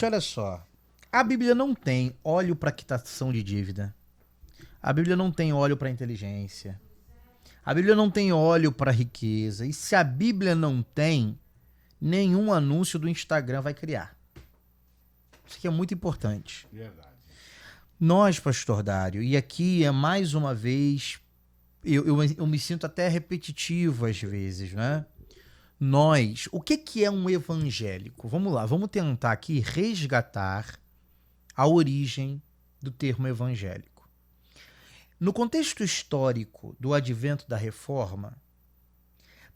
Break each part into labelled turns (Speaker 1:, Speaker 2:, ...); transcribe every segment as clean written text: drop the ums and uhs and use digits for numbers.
Speaker 1: que olha só, a Bíblia não tem óleo para quitação de dívida. A Bíblia não tem óleo para inteligência. A Bíblia não tem óleo para riqueza. E se a Bíblia não tem, nenhum anúncio do Instagram vai criar. Isso aqui é muito importante.
Speaker 2: Verdade.
Speaker 1: Nós, Pastor Dário, e aqui é mais uma vez, eu me sinto até repetitivo às vezes, né? Nós, o que é um evangélico? Vamos lá, vamos tentar aqui resgatar a origem do termo evangélico. No contexto histórico do advento da Reforma,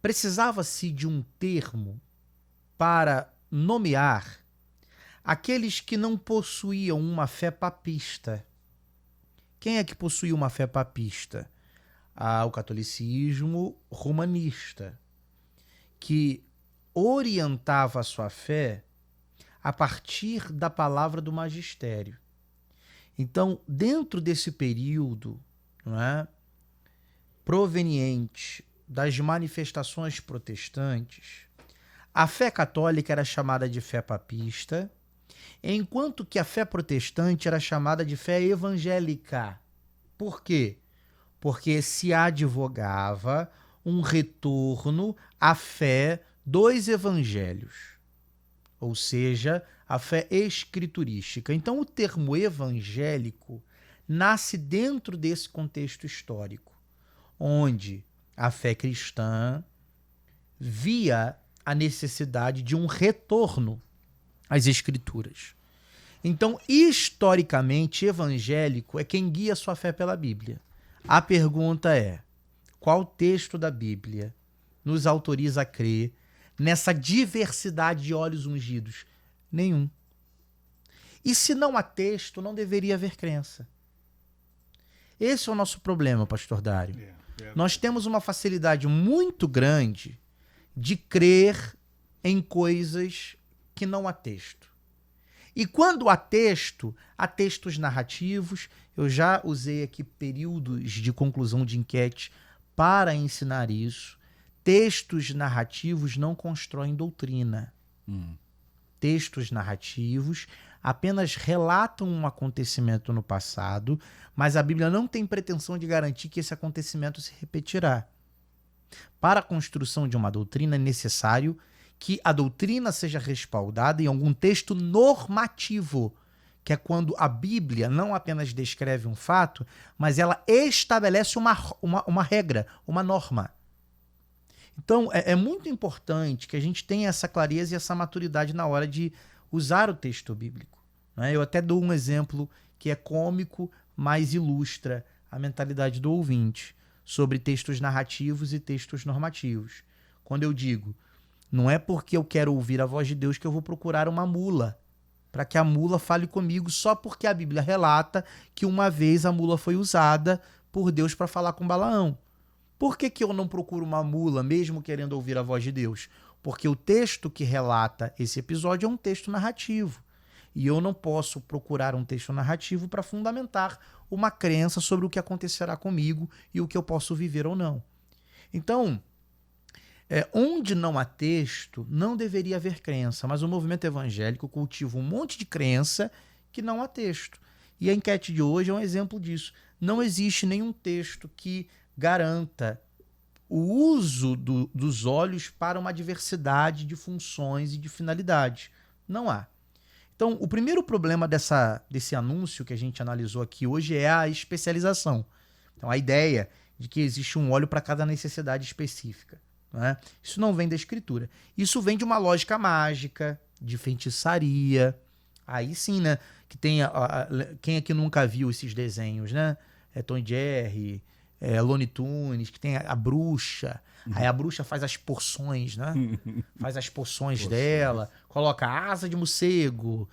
Speaker 1: precisava-se de um termo para nomear aqueles que não possuíam uma fé papista. Quem é que possuía uma fé papista? O catolicismo romanista, que orientava a sua fé a partir da palavra do magistério. Então, dentro desse período, não é, proveniente das manifestações protestantes, a fé católica era chamada de fé papista, enquanto que a fé protestante era chamada de fé evangélica. Por quê? Porque se advogava um retorno à fé dos evangelhos, ou seja, a fé escriturística. Então, o termo evangélico nasce dentro desse contexto histórico, onde a fé cristã via a necessidade de um retorno às escrituras. Então, historicamente, evangélico é quem guia sua fé pela Bíblia. A pergunta é: qual texto da Bíblia nos autoriza a crer nessa diversidade de olhos ungidos? Nenhum. E se não há texto, não deveria haver crença. Esse é o nosso problema, Pastor Dário. Nós temos uma facilidade muito grande de crer em coisas que não há texto. E quando há texto, há textos narrativos. Eu já usei aqui períodos de conclusão de enquete para ensinar isso. Textos narrativos não constroem doutrina. Textos narrativos apenas relatam um acontecimento no passado, mas a Bíblia não tem pretensão de garantir que esse acontecimento se repetirá. Para a construção de uma doutrina é necessário que a doutrina seja respaldada em algum texto normativo, que é quando a Bíblia não apenas descreve um fato, mas ela estabelece uma regra, uma norma. Então, é muito importante que a gente tenha essa clareza e essa maturidade na hora de usar o texto bíblico, né? Eu até dou um exemplo que é cômico, mas ilustra a mentalidade do ouvinte sobre textos narrativos e textos normativos. Quando eu digo, não é porque eu quero ouvir a voz de Deus que eu vou procurar uma mula, para que a mula fale comigo só porque a Bíblia relata que uma vez a mula foi usada por Deus para falar com Balaão. Por que eu não procuro uma mula, mesmo querendo ouvir a voz de Deus? Porque o texto que relata esse episódio é um texto narrativo. E eu não posso procurar um texto narrativo para fundamentar uma crença sobre o que acontecerá comigo e o que eu posso viver ou não. Então, onde não há texto, não deveria haver crença, mas o movimento evangélico cultiva um monte de crença que não há texto. E a enquete de hoje é um exemplo disso. Não existe nenhum texto que garanta o uso dos olhos para uma diversidade de funções e de finalidades. Não há. Então, o primeiro problema desse anúncio que a gente analisou aqui hoje é a especialização. Então, a ideia de que existe um óleo para cada necessidade específica, né? Isso não vem da Escritura. Isso vem de uma lógica mágica, de feitiçaria. Aí sim, né? Que tem quem aqui nunca viu esses desenhos, né? Tom e Jerry, Looney Tunes, que tem a bruxa. Aí a bruxa faz as porções, né? Faz as porções dela, coloca asa de morcego,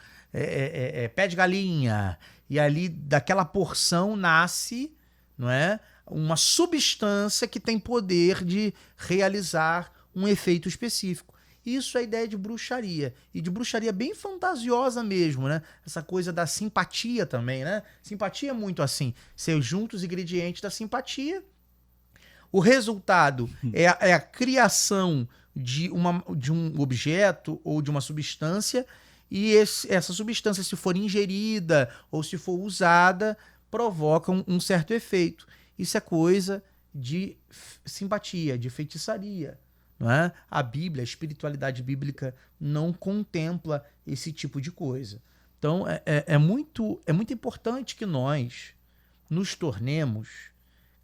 Speaker 1: pé de galinha. E ali, daquela porção, nasce, não é, uma substância que tem poder de realizar um efeito específico. Isso é a ideia de bruxaria. E de bruxaria bem fantasiosa mesmo, né? Essa coisa da simpatia também, né? Simpatia é muito assim. Ser juntos os ingredientes da simpatia. O resultado é a criação de um objeto ou de uma substância e essa substância, se for ingerida ou se for usada, provoca um certo efeito. Isso é coisa de simpatia, de feitiçaria. Não é? A Bíblia, a espiritualidade bíblica não contempla esse tipo de coisa. Então, é muito importante que nós nos tornemos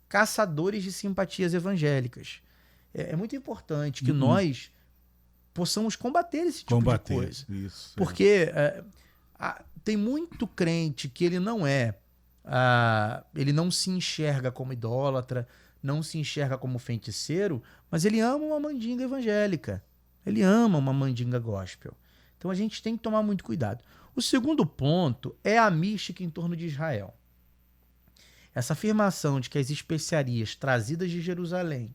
Speaker 1: caçadores de simpatias evangélicas. É muito importante que nós possamos combater esse tipo de coisa.
Speaker 2: Isso,
Speaker 1: porque tem muito crente que ele não se enxerga como idólatra, não se enxerga como feiticeiro, mas ele ama uma mandinga evangélica. Ele ama uma mandinga gospel. Então a gente tem que tomar muito cuidado. O segundo ponto é a mística em torno de Israel. Essa afirmação de que as especiarias trazidas de Jerusalém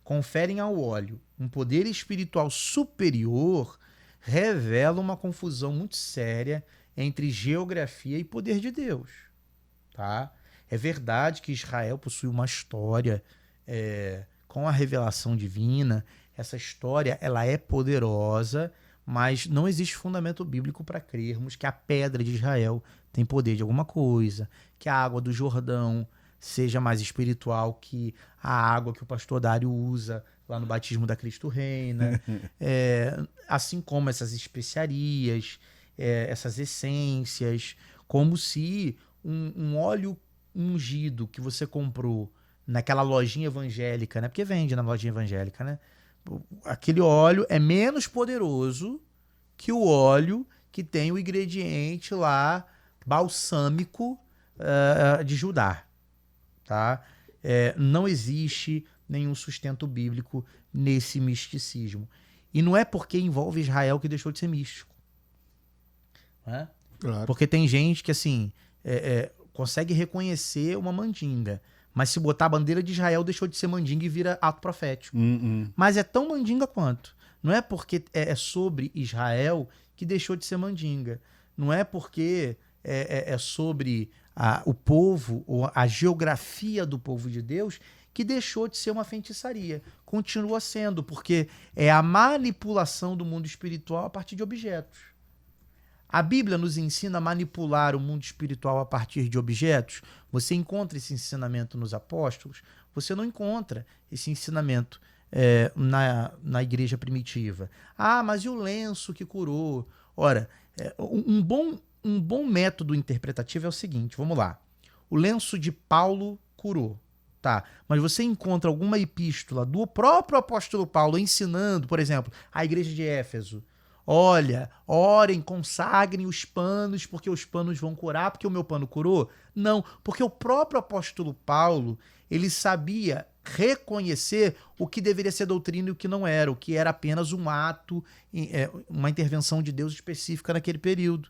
Speaker 1: conferem ao óleo um poder espiritual superior revela uma confusão muito séria entre geografia e poder de Deus. Tá? É verdade que Israel possui uma história com a revelação divina. Essa história ela é poderosa, mas não existe fundamento bíblico para crermos que a pedra de Israel tem poder de alguma coisa, que a água do Jordão seja mais espiritual que a água que o pastor Dário usa lá no batismo da Cristo Reina. Assim como essas especiarias, essas essências, como se um óleo ungido que você comprou naquela lojinha evangélica, né? Porque vende na lojinha evangélica, né? Aquele óleo é menos poderoso que o óleo que tem o ingrediente lá balsâmico de Judá, tá? Não existe nenhum sustento bíblico nesse misticismo. E não é porque envolve Israel que deixou de ser místico. Né?
Speaker 2: Claro.
Speaker 1: Porque tem gente que, assim, consegue reconhecer uma mandinga, mas se botar a bandeira de Israel, deixou de ser mandinga e vira ato profético. Mas é tão mandinga quanto. Não é porque é sobre Israel que deixou de ser mandinga. Não é porque é sobre o povo, ou a geografia do povo de Deus, que deixou de ser uma feitiçaria. Continua sendo, porque é a manipulação do mundo espiritual a partir de objetos. A Bíblia nos ensina a manipular o mundo espiritual a partir de objetos. Você encontra esse ensinamento nos apóstolos? Você não encontra esse ensinamento na igreja primitiva. Ah, mas e o lenço que curou? Ora, um bom método interpretativo é o seguinte, vamos lá. O lenço de Paulo curou. Tá, mas você encontra alguma epístola do próprio apóstolo Paulo ensinando, por exemplo, a igreja de Éfeso: olha, orem, consagrem os panos, porque os panos vão curar, porque o meu pano curou? Não, porque o próprio apóstolo Paulo, ele sabia reconhecer o que deveria ser doutrina e o que não era, o que era apenas um ato, uma intervenção de Deus específica naquele período.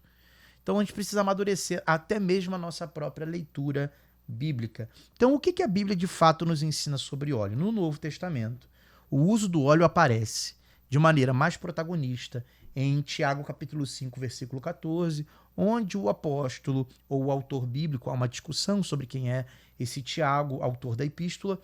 Speaker 1: Então a gente precisa amadurecer até mesmo a nossa própria leitura bíblica. Então o que a Bíblia de fato nos ensina sobre óleo? No Novo Testamento, o uso do óleo aparece de maneira mais protagonista em Tiago capítulo 5, versículo 14, onde o apóstolo ou o autor bíblico, há uma discussão sobre quem é esse Tiago, autor da epístola,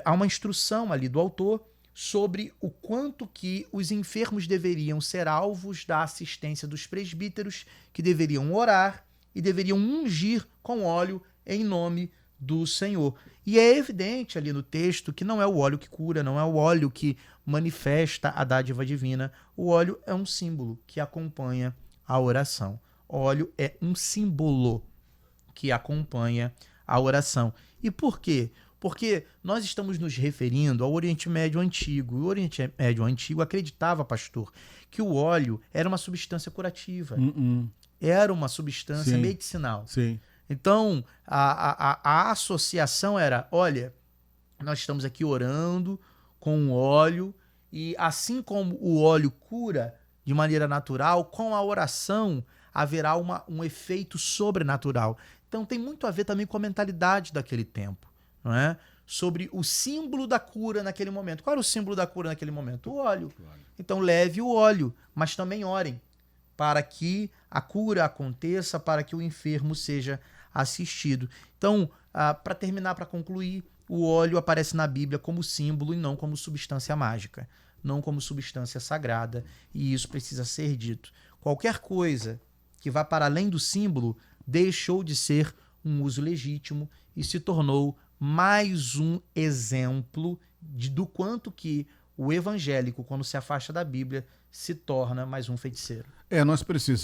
Speaker 1: há uma instrução ali do autor sobre o quanto que os enfermos deveriam ser alvos da assistência dos presbíteros, que deveriam orar e deveriam ungir com óleo em nome do Senhor. E é evidente ali no texto que não é o óleo que cura, não é o óleo que manifesta a dádiva divina. O óleo é um símbolo que acompanha a oração. Óleo é um símbolo que acompanha a oração. E por quê? Porque nós estamos nos referindo ao Oriente Médio Antigo. E o Oriente Médio Antigo acreditava, pastor, que o óleo era uma substância curativa. Era uma substância medicinal.
Speaker 2: Sim.
Speaker 1: Então, a associação era, olha, nós estamos aqui orando com o óleo, e assim como o óleo cura de maneira natural, com a oração haverá um efeito sobrenatural. Então tem muito a ver também com a mentalidade daquele tempo, não é? Sobre o símbolo da cura naquele momento. Qual era o símbolo da cura naquele momento? O óleo. Então leve o óleo, mas também orem para que a cura aconteça, para que o enfermo seja assistido. Então, para terminar, para concluir, o óleo aparece na Bíblia como símbolo e não como substância mágica, não como substância sagrada, e isso precisa ser dito. Qualquer coisa que vá para além do símbolo deixou de ser um uso legítimo e se tornou mais um exemplo do quanto que o evangélico, quando se afasta da Bíblia, se torna mais um feiticeiro.
Speaker 2: Nós precisamos